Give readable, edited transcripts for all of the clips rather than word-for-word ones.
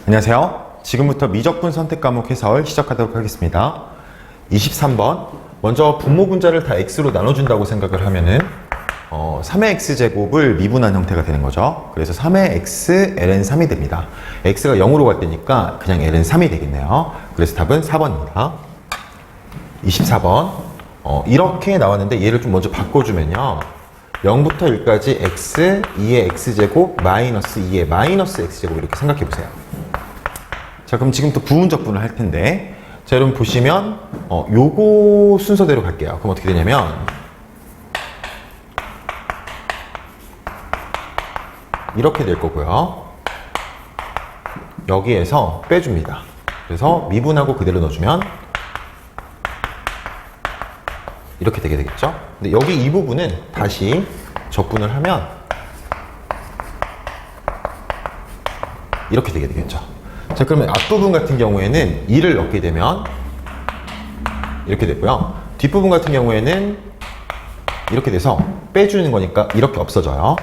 안녕하세요. 지금부터 미적분 선택 과목 해설 시작하도록 하겠습니다. 23번. 먼저 분모 분자를 다 x로 나눠준다고 생각을 하면은 3의 x제곱을 미분한 형태가 되는 거죠. 그래서 3의 x ln 3이 됩니다. x가 0으로 갈 때니까 그냥 ln 3이 되겠네요. 그래서 답은 4번입니다. 24번. 이렇게 나왔는데 얘를 좀 먼저 바꿔주면요. 0부터 1까지 x, 2의 x제곱, 마이너스 2의 마이너스 x제곱 이렇게 생각해 보세요. 자, 그럼 지금부터 부분적분을 할 텐데, 자, 여러분 보시면 요거 순서대로 갈게요. 그럼 어떻게 되냐면 이렇게 될 거고요. 여기에서 빼줍니다. 그래서 미분하고 그대로 넣어주면 이렇게 되게 되겠죠. 근데 여기 이 부분은 다시 적분을 하면 이렇게 되게 되겠죠. 자, 그러면 앞부분 같은 경우에는 2를 넣게 되면 이렇게 되고요. 뒷부분 같은 경우에는 이렇게 돼서 빼주는 거니까 이렇게 없어져요.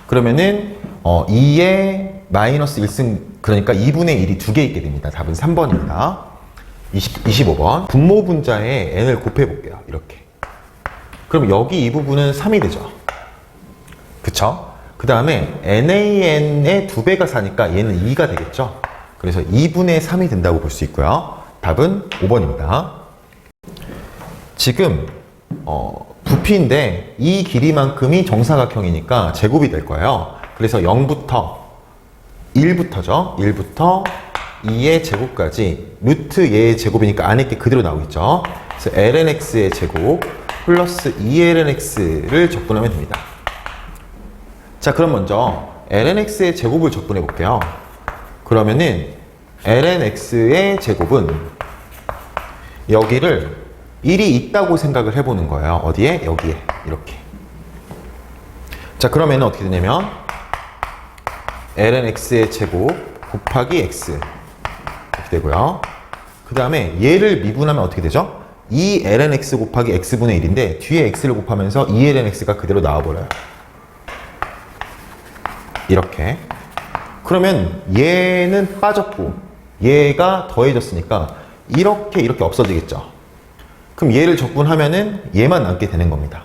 그러면은 2의 마이너스 1승, 그러니까 2분의 1이 두 개 있게 됩니다. 답은 3번입니다. 25번. 분모 분자에 n을 곱해 볼게요. 이렇게. 그럼 여기 이 부분은 3이 되죠. 그쵸? 그 다음에 nan의 2배가 4니까 얘는 2가 되겠죠. 그래서 2분의 3이 된다고 볼 수 있고요. 답은 5번입니다. 지금 부피인데 이 길이만큼이 정사각형이니까 제곱이 될 거예요. 그래서 0부터 1부터죠. 1부터 2의 제곱까지 루트 얘의 제곱이니까 안에 게 그대로 나오겠죠. 그래서 lnx의 제곱 플러스 2lnx를 적분하면 됩니다. 자, 그럼 먼저 lnx의 제곱을 적분해 볼게요. 그러면은 lnx의 제곱은 여기를 1이 있다고 생각을 해보는 거예요. 어디에? 여기에. 이렇게. 자, 그러면 어떻게 되냐면 lnx의 제곱 곱하기 x 이렇게 되고요. 그 다음에 얘를 미분하면 어떻게 되죠? 2lnx 곱하기 x분의 1인데 뒤에 x를 곱하면서 2lnx가 그대로 나와버려요. 이렇게. 그러면 얘는 빠졌고 얘가 더해졌으니까 이렇게 없어지겠죠. 그럼 얘를 적분하면은 얘만 남게 되는 겁니다.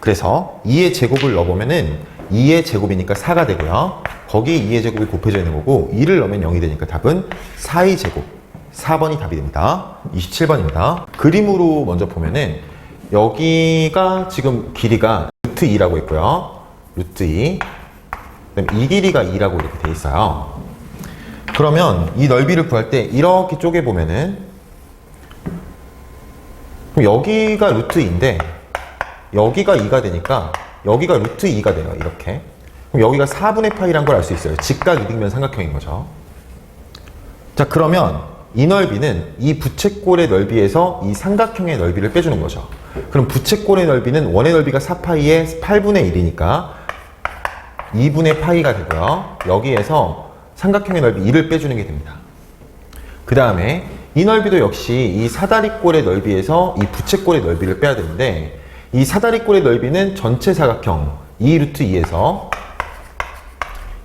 그래서 2의 제곱을 넣어보면은 2의 제곱이니까 4가 되고요. 거기 2의 제곱이 곱해져 있는 거고 2를 넣으면 0이 되니까 답은 4의 제곱 4번이 답이 됩니다. 27번입니다. 그림으로 먼저 보면은 여기가 지금 길이가 루트 2라고 있고요. 루트 2. 그다음 이 길이가 2라고 이렇게 돼 있어요. 그러면 이 넓이를 구할 때 이렇게 쪼개보면은 그럼 여기가 루트 2인데 여기가 2가 되니까 여기가 루트 2가 돼요. 이렇게. 그럼 여기가 4분의 파이란 걸 알 수 있어요. 직각 이등변 삼각형인 거죠. 자, 그러면 이 넓이는 이 부채꼴의 넓이에서 이 삼각형의 넓이를 빼주는 거죠. 그럼 부채꼴의 넓이는 원의 넓이가 4파이의 8분의 1이니까 2분의 파이가 되고요. 여기에서 삼각형의 넓이 2를 빼주는 게 됩니다. 그 다음에 이 넓이도 역시 이 사다리꼴의 넓이에서 이 부채꼴의 넓이를 빼야 되는데 이 사다리꼴의 넓이는 전체 사각형 2 루트 2에서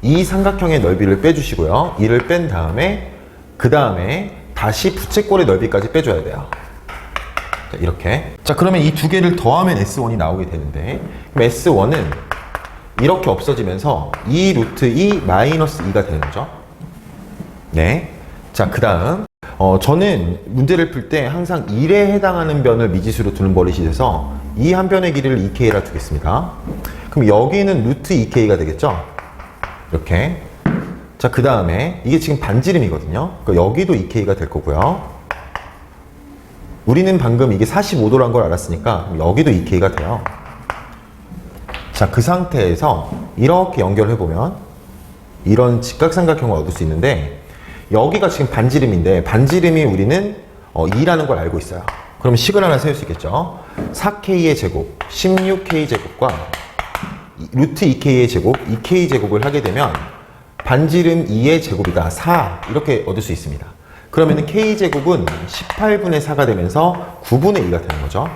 이 삼각형의 넓이를 빼주시고요. 2를 뺀 다음에 그 다음에 다시 부채꼴의 넓이까지 빼줘야 돼요. 자, 이렇게. 자, 그러면 이 두 개를 더하면 S1이 나오게 되는데 그럼 S1은 이렇게 없어지면서 2 루트 2 마이너스 2가 되는 거죠. 네. 자, 그 다음 저는 문제를 풀 때 항상 1에 해당하는 변을 미지수로 두는 버릇이 돼서 이 한 변의 길이를 2k라 두겠습니다. 그럼 여기는 루트 2k가 되겠죠. 이렇게. 자, 그 다음에 이게 지금 반지름이거든요. 그러니까 여기도 2k가 될 거고요. 우리는 방금 이게 45도란 걸 알았으니까 여기도 2k가 돼요. 자, 그 상태에서 이렇게 연결해보면 이런 직각삼각형을 얻을 수 있는데 여기가 지금 반지름인데 반지름이 우리는 2라는 걸 알고 있어요. 그럼 식을 하나 세울 수 있겠죠. 4k의 제곱, 16k 제곱과 루트 2k의 제곱, 2k 제곱을 하게 되면 반지름 2의 제곱이다. 4 이렇게 얻을 수 있습니다. 그러면 k 제곱은 18분의 4가 되면서 9분의 2가 되는 거죠.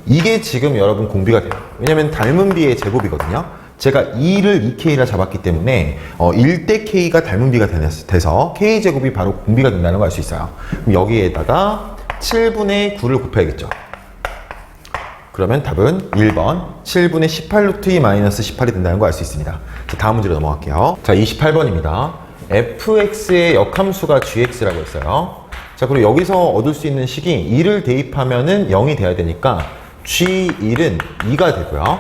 이게 지금 여러분 공비가 돼요. 왜냐면 닮은 비의 제곱이거든요. 제가 2를 2K라 잡았기 때문에 1대 K가 닮은 비가 돼서 K제곱이 바로 공비가 된다는 걸 알 수 있어요. 그럼 여기에다가 7분의 9를 곱해야겠죠. 그러면 답은 1번 7분의 18 루트 2 마이너스 18이 된다는 걸 알 수 있습니다. 자, 다음 문제로 넘어갈게요. 자, 28번입니다. fx의 역함수가 gx라고 했어요. 자, 그리고 여기서 얻을 수 있는 식이 2를 대입하면은 0이 돼야 되니까 g1은 2가 되고요.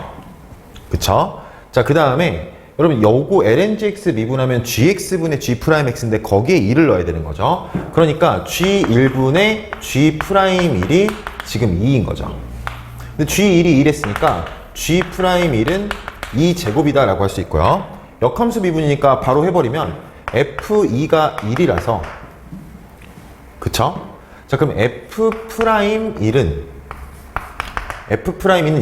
그쵸? 자, 그 다음에 여러분 요거 lngx 미분하면 gx분의 g'x인데 거기에 2를 넣어야 되는 거죠. 그러니까 g1분의 g'1이 지금 2인 거죠. 근데 g1이 2랬으니까 g'1은 2제곱이다 라고 할 수 있고요. 역함수 미분이니까 바로 해버리면 f2가 1이라서 그쵸? 자, 그럼 f'1은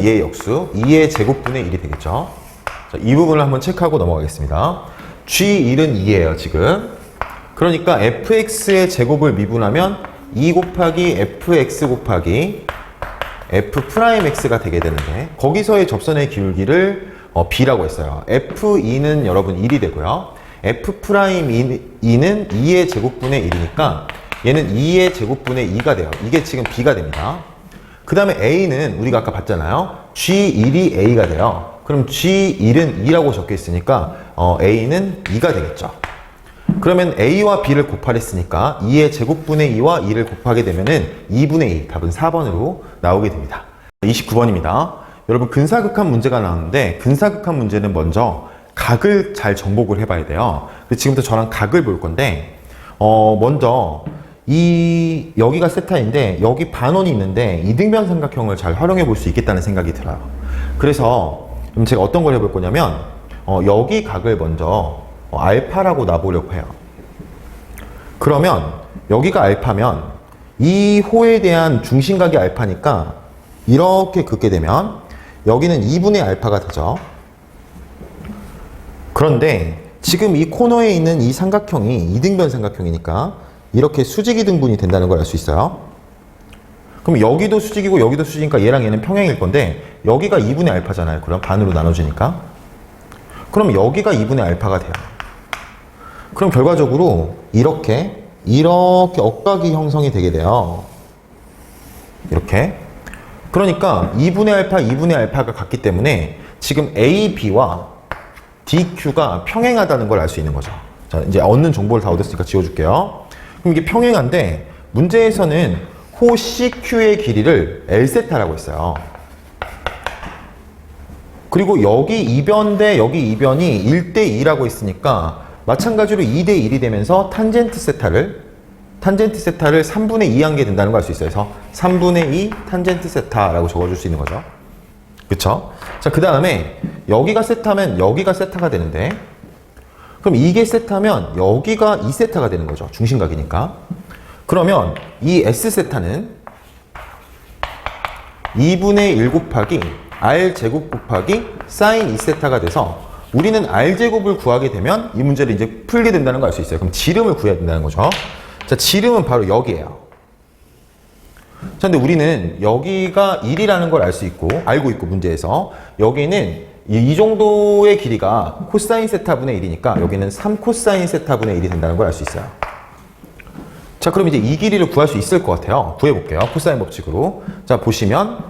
얘의 역수 2의 제곱분의 1이 되겠죠. 자, 이 부분을 한번 체크하고 넘어가겠습니다. g1은 2예요 지금. 그러니까 fx의 제곱을 미분하면 2 곱하기 fx 곱하기 f'x가 되게 되는데 거기서의 접선의 기울기를 b라고 했어요. f2는 여러분 1이 되고요. f'E는 2의 제곱분의 1이니까 얘는 2의 제곱분의 2가 돼요. 이게 지금 b가 됩니다. 그 다음에 a는 우리가 아까 봤잖아요. g1이 a가 돼요. 그럼 g1은 2라고 적혀 있으니까 a는 2가 되겠죠. 그러면 a와 b를 곱하랬으니까 2의 제곱분의 2와 2를 곱하게 되면은 2분의 2, 답은 4번으로 나오게 됩니다. 29번입니다. 여러분 근사극한 문제가 나왔는데 근사극한 문제는 먼저 각을 잘 정복을 해봐야 돼요. 지금부터 저랑 각을 볼 건데 먼저 여기가 세타인데 여기 반원이 있는데 이등변 삼각형을 잘 활용해 볼 수 있겠다는 생각이 들어요. 그래서 그럼 제가 어떤 걸 해볼 거냐면 여기 각을 먼저 알파라고 놔보려고 해요. 그러면 여기가 알파면 이 호에 대한 중심각이 알파니까 이렇게 긋게 되면 여기는 2분의 알파가 되죠. 그런데 지금 이 코너에 있는 이 삼각형이 이등변 삼각형이니까 이렇게 수직이 등분이 된다는 걸 알 수 있어요. 그럼 여기도 수직이고 여기도 수직이니까 얘랑 얘는 평행일 건데 여기가 2분의 알파잖아요. 그럼 반으로 나눠지니까. 그럼 여기가 2분의 알파가 돼요. 그럼 결과적으로 이렇게 억각이 형성이 되게 돼요. 이렇게. 그러니까 2분의 알파가 같기 때문에 지금 AB와 DQ가 평행하다는 걸 알 수 있는 거죠. 자, 이제 얻는 정보를 다 얻었으니까 지워줄게요. 그럼 이게 평행한데 문제에서는 호 CQ의 길이를 L세타라고 했어요. 그리고 여기 이변 대 여기 이변이 1대 2라고 했으니까 마찬가지로 2대 1이 되면서 탄젠트 세타를 3분의 2 한 게 된다는 걸 알 수 있어요. 그래서 3분의 2 탄젠트 세타라고 적어줄 수 있는 거죠. 그쵸? 자, 그 다음에 여기가 세타면 여기가 세타가 되는데 그럼 이게 세타면 여기가 2세타가 되는 거죠. 중심각이니까. 그러면 이 S세타는 2분의 1 곱하기 R제곱 곱하기 사인 2세타가 돼서 우리는 R제곱을 구하게 되면 이 문제를 이제 풀게 된다는 걸 알 수 있어요. 그럼 지름을 구해야 된다는 거죠. 자, 지름은 바로 여기예요. 자, 근데 우리는 여기가 1이라는 걸 알고 있고 문제에서 여기는 이 정도의 길이가 코사인 세타분의 1이니까 여기는 3코사인 세타분의 1이 된다는 걸 알 수 있어요. 자, 그럼 이제 이 길이를 구할 수 있을 것 같아요. 구해볼게요. 코사인 법칙으로. 자, 보시면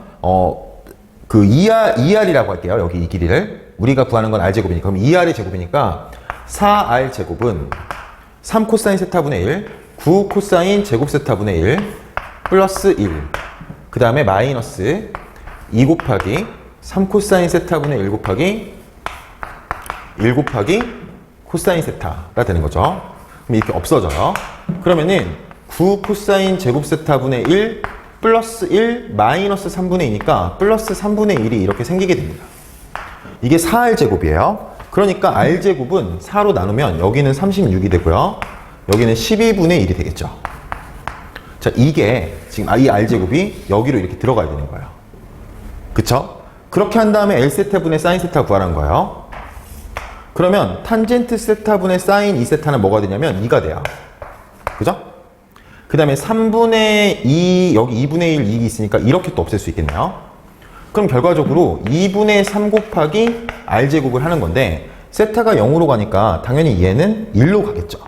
그 2R이라고 할게요. 여기 이 길이를. 우리가 구하는 건 R제곱이니까. 그럼 2R의 제곱이니까 4R제곱은 3코사인 세타분의 1, 9코사인 제곱 세타분의 1 플러스 1. 그 다음에 마이너스 2 곱하기 3코사인 세타분의 1 곱하기 1 곱하기 코사인 세타가 되는 거죠. 그럼 이렇게 없어져요. 그러면은 9코사인 제곱 세타분의 1 플러스 1 마이너스 3분의 2니까 플러스 3분의 1이 이렇게 생기게 됩니다. 이게 4R제곱이에요. 그러니까 R제곱은 4로 나누면 여기는 36이 되고요. 여기는 12분의 1이 되겠죠. 자, 이게 지금 이 R제곱이 여기로 이렇게 들어가야 되는 거예요. 그쵸? 그렇게 한 다음에 L세타분의 사인 세타 구하라는 거예요. 그러면 탄젠트 세타분의 사인 2세타는 뭐가 되냐면 2가 돼요. 그죠? 그 다음에 3분의 2, 여기 2분의 1 2이 있으니까 이렇게 또 없앨 수 있겠네요. 그럼 결과적으로 2분의 3 곱하기 r제곱을 하는 건데 세타가 0으로 가니까 당연히 얘는 1로 가겠죠.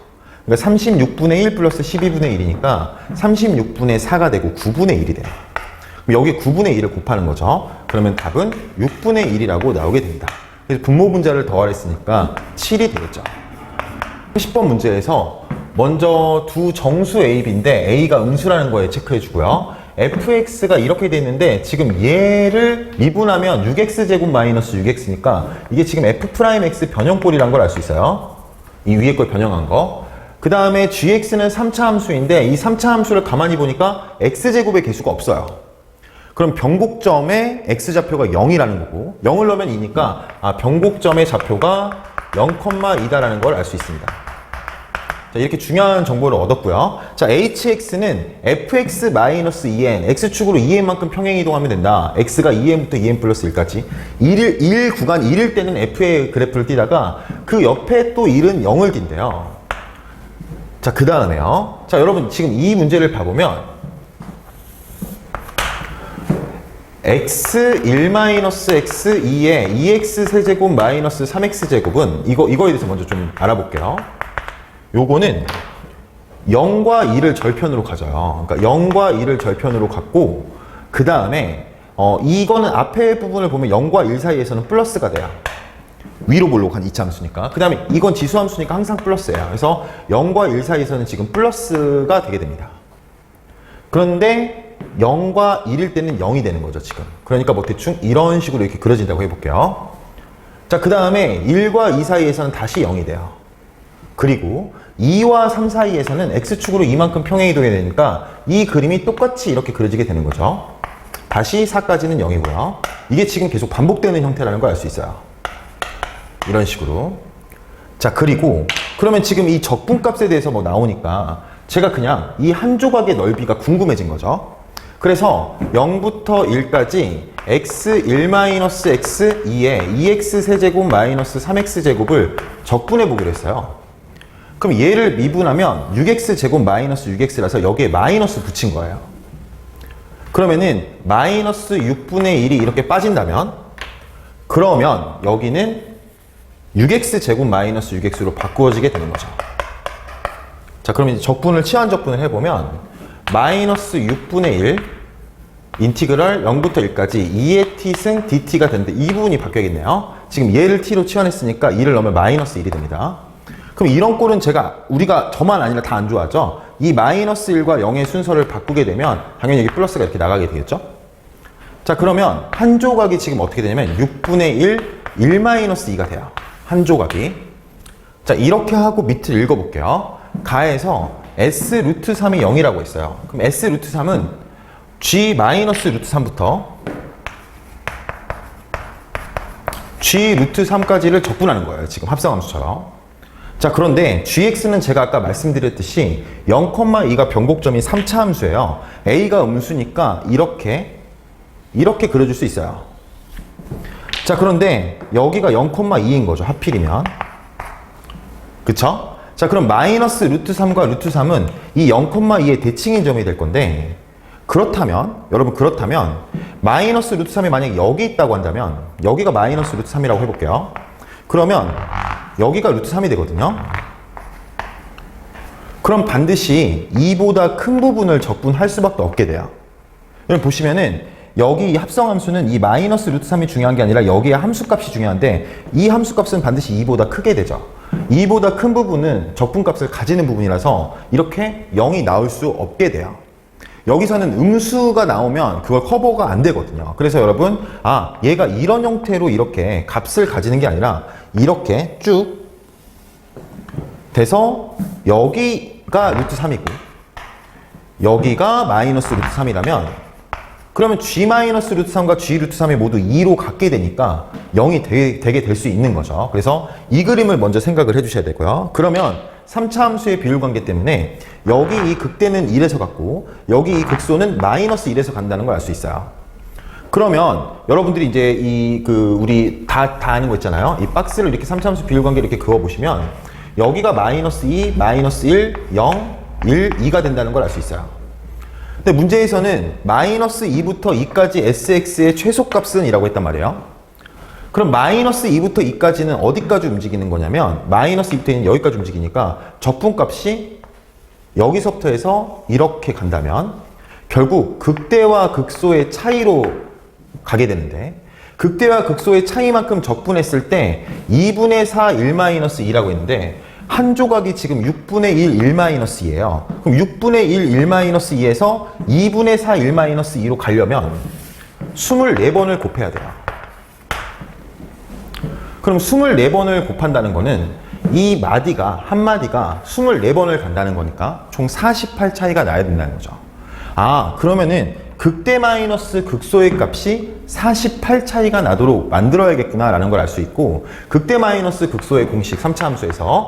그러니까 36분의 1 플러스 12분의 1이니까 36분의 4가 되고 9분의 1이 돼요. 그럼 여기 9분의 1을 곱하는 거죠. 그러면 답은 6분의 1이라고 나오게 됩니다. 그래서 분모 분자를 더하랬으니까 7이 되겠죠. 10번 문제에서 먼저 두 정수 A, B인데 A가 음수라는 거에 체크해 주고요. fx가 이렇게 돼 있는데 지금 얘를 미분하면 6x제곱 마이너스 6x니까 이게 지금 f'x 변형꼴이란 걸 알 수 있어요. 이 위에 걸 변형한 거. 그 다음에 gx는 3차 함수인데 이 3차 함수를 가만히 보니까 x제곱의 개수가 없어요. 그럼 변곡점의 x좌표가 0이라는 거고 0을 넣으면 2니까 변곡점의 좌표가 0,2다라는 걸 알 수 있습니다. 자, 이렇게 중요한 정보를 얻었고요. 자, hx는 fx-2n, x축으로 2n만큼 평행이동하면 된다. x가 2n부터 2n 플러스 1까지. 1 구간 1일 때는 f의 그래프를 띄다가 그 옆에 또 1은 0을 띈대요. 자, 그 다음에요. 자, 여러분 지금 이 문제를 봐보면 x1-x2에 2x 세제곱 마이너스 3x제곱은 이거에 대해서 먼저 좀 알아볼게요. 요거는 0과 2를 절편으로 가져요. 그러니까 0과 2를 절편으로 갖고 그 다음에 이거는 앞에 부분을 보면 0과 1 사이에서는 플러스가 돼요. 위로 보려고 한 2차 함수니까. 그 다음에 이건 지수함수니까 항상 플러스예요. 그래서 0과 1 사이에서는 지금 플러스가 되게 됩니다. 그런데 0과 1일 때는 0이 되는 거죠, 지금. 그러니까 뭐 대충 이런 식으로 이렇게 그려진다고 해볼게요. 자, 그 다음에 1과 2 사이에서는 다시 0이 돼요. 그리고 2와 3 사이에서는 x축으로 이만큼 평행이동이 되니까 이 그림이 똑같이 이렇게 그려지게 되는 거죠. 다시 4까지는 0이고요. 이게 지금 계속 반복되는 형태라는 걸 알 수 있어요. 이런 식으로. 자, 그리고 그러면 지금 이 적분값에 대해서 뭐 나오니까 제가 그냥 이 한 조각의 넓이가 궁금해진 거죠. 그래서 0부터 1까지 x1-x2에 2x 세제곱 마이너스 3x제곱을 적분해 보기로 했어요. 그럼 얘를 미분하면 6x제곱 마이너스 6x라서 여기에 마이너스 붙인 거예요. 그러면은 마이너스 6분의 1이 이렇게 빠진다면 그러면 여기는 6x제곱 마이너스 6x로 바꾸어지게 되는 거죠. 자, 그럼 이제 적분을 치환 적분을 해보면 마이너스 6분의 1 인티그럴 0부터 1까지 2의 t승 dt가 되는데 이 부분이 바뀌어야겠네요. 지금 얘를 t로 치환했으니까 2를 넣으면 마이너스 1이 됩니다. 그럼 이런 꼴은 우리가 저만 아니라 다 안 좋아하죠. 이 마이너스 1과 0의 순서를 바꾸게 되면 당연히 여기 플러스가 이렇게 나가게 되겠죠. 자, 그러면 한 조각이 지금 어떻게 되냐면 6분의 1-2가 돼요. 한 조각이. 자, 이렇게 하고 밑을 읽어볼게요. 가에서 s 루트 3이 0이라고 했어요. 그럼 s 루트 3은 g 마이너스 루트 3부터 g 루트 3까지를 적분하는 거예요. 지금 합성함수처럼. 자, 그런데 gx는 제가 아까 말씀드렸듯이 0,2가 변곡점인 3차 함수예요. a가 음수니까 이렇게 그려줄 수 있어요. 자, 그런데 여기가 0,2인 거죠. 하필이면. 그쵸? 자, 그럼 마이너스 루트 3과 루트 3은 이 0,2의 대칭인 점이 될 건데 여러분 그렇다면 마이너스 루트 3이 만약에 여기 있다고 한다면 여기가 마이너스 루트 3이라고 해볼게요. 그러면 여기가 루트 3이 되거든요. 그럼 반드시 2보다 큰 부분을 적분할 수밖에 없게 돼요. 여러분 보시면은 여기 이 합성함수는 이 마이너스 루트 3이 중요한 게 아니라 여기에 함수값이 중요한데 이 함수값은 반드시 2보다 크게 되죠. 2보다 큰 부분은 적분값을 가지는 부분이라서 이렇게 0이 나올 수 없게 돼요. 여기서는 음수가 나오면 그걸 커버가 안 되거든요. 그래서 여러분 얘가 이런 형태로 이렇게 값을 가지는 게 아니라 이렇게 쭉 돼서 여기가 루트 3이고 여기가 마이너스 루트 3이라면 그러면 g 마이너스 루트 3과 g 루트 3이 모두 2로 같게 되니까 0이 되게 될 수 있는 거죠. 그래서 이 그림을 먼저 생각을 해주셔야 되고요. 그러면 3차 함수의 비율 관계 때문에 여기 이 극대는 1에서 갔고 여기 이 극소는 마이너스 1에서 간다는 걸 알 수 있어요. 그러면 여러분들이 이제 우리 다 아는 거 있잖아요. 이 박스를 이렇게 3차 함수 비율 관계 이렇게 그어 보시면 여기가 마이너스 2, 마이너스 1, 0, 1, 2가 된다는 걸 알 수 있어요. 근데 문제에서는 마이너스 2부터 2까지 sx의 최소값은 이라고 했단 말이에요. 그럼 마이너스 2부터 2까지는 어디까지 움직이는 거냐면 마이너스 2부터 여기까지 움직이니까 적분값이 여기서부터 해서 이렇게 간다면 결국 극대와 극소의 차이로 가게 되는데 극대와 극소의 차이만큼 적분했을 때 2분의 4 1-2라고 했는데 한 조각이 지금 6분의 1 1-2예요. 그럼 6분의 1 1-2에서 2분의 4 1-2로 가려면 24번을 곱해야 돼요. 그럼 24번을 곱한다는 거는 이 마디가 한 마디가 24번을 간다는 거니까 총 48 차이가 나야 된다는 거죠. 아, 그러면은 극대 마이너스 극소의 값이 48 차이가 나도록 만들어야겠구나 라는 걸 알 수 있고 극대 마이너스 극소의 공식 3차 함수에서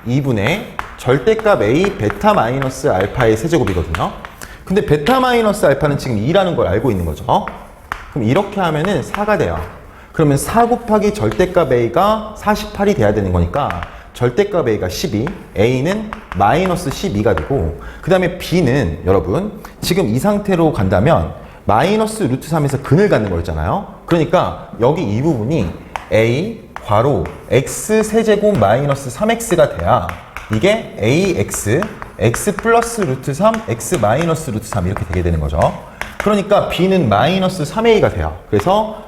2분의 절대값 a 베타 마이너스 알파의 세제곱이거든요. 근데 베타 마이너스 알파는 지금 2라는 걸 알고 있는 거죠. 그럼 이렇게 하면은 4가 돼요. 그러면 4 곱하기 절대값 a가 48이 돼야 되는 거니까 절대값 a가 12, a는 마이너스 12가 되고 그 다음에 b는 여러분 지금 이 상태로 간다면 마이너스 루트 3에서 근을 갖는 거였잖아요. 그러니까 여기 이 부분이 a 괄호 x 세제곱 마이너스 3x가 돼야 이게 ax x 플러스 루트 3 x 마이너스 루트 3 이렇게 되게 되는 거죠. 그러니까 b는 마이너스 3a가 돼요. 그래서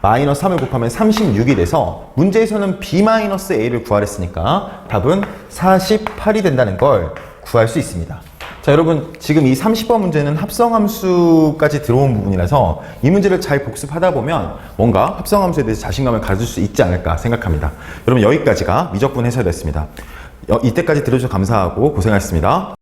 마이너스 3을 곱하면 36이 돼서 문제에서는 b-a를 구하랬으니까 답은 48이 된다는 걸 구할 수 있습니다. 자, 여러분 지금 이 30번 문제는 합성함수까지 들어온 부분이라서 이 문제를 잘 복습하다 보면 뭔가 합성함수에 대해서 자신감을 가질 수 있지 않을까 생각합니다. 여러분 여기까지가 미적분 해설이었습니다. 이때까지 들어주셔서 감사하고 고생하셨습니다.